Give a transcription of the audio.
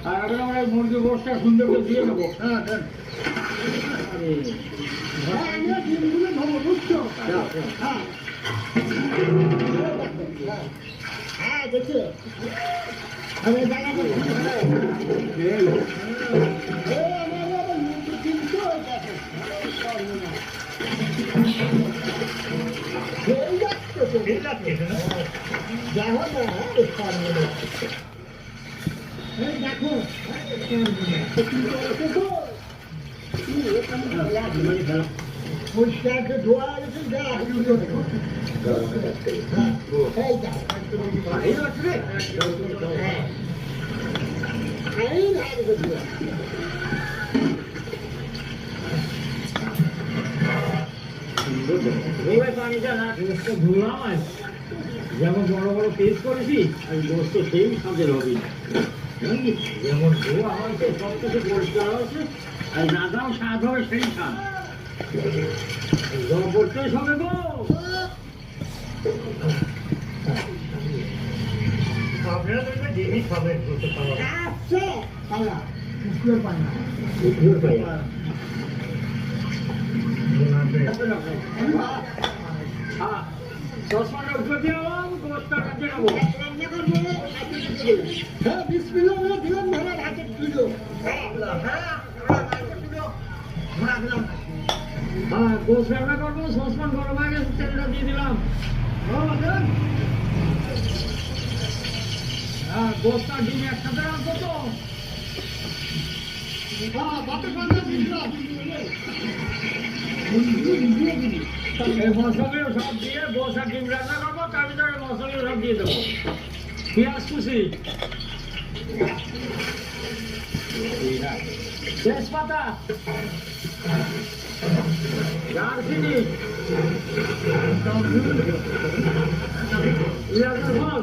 আর এখন আমরা মুরগি গোষ্ঠটা সুন্দর করে দিয়ে দেবো। হ্যাঁ দেন। আমরা ডিমগুলো ধরবো, বুঝছো? হ্যাঁ হ্যাঁ দেখছো আমি জানা করি দেখো পরিষ্কার ধোয়া আছে যা যেমন বড় বড় পেজ করেছি আমি গোস্ত সেই স্বাদের হবে যেমন ধোয়া হয়েছে সব কিছু পরিষ্কার হয়েছে আর রাজাও স্বাদ হবে সেই স্বাদ জবরদস্ত হবে গো আপনারা তো একটা জিনিস পাবেন গোস্ত খাওয়া আছে পালা কুকুর পালা কুকুর পালা হ্যাঁ চশমাটা উঠে দিলাম গোস্তটা কাটে নেবো রান্না করবো হ্যাঁ বিসমিল্লাহ বলে দিলাম ধরে হাতে তুলো হ্যাঁ গোস্ত রান্না করবো সসপ্যান গরম হয়ে গেছে তেলটা দিয়ে দিলাম হ্যাঁ গোস্ত আর ডিম একসাথে রাখবো তো হ্যাঁ বাপে পান্ডা দিলাম এই মশলা সব দিয়ে বসা ডিম রান্না করবো তার ভিতরে মশলা সব দিয়ে দেবো পেঁয়াজ কুচি তেজপাতা দারচিনি এলাচের ফল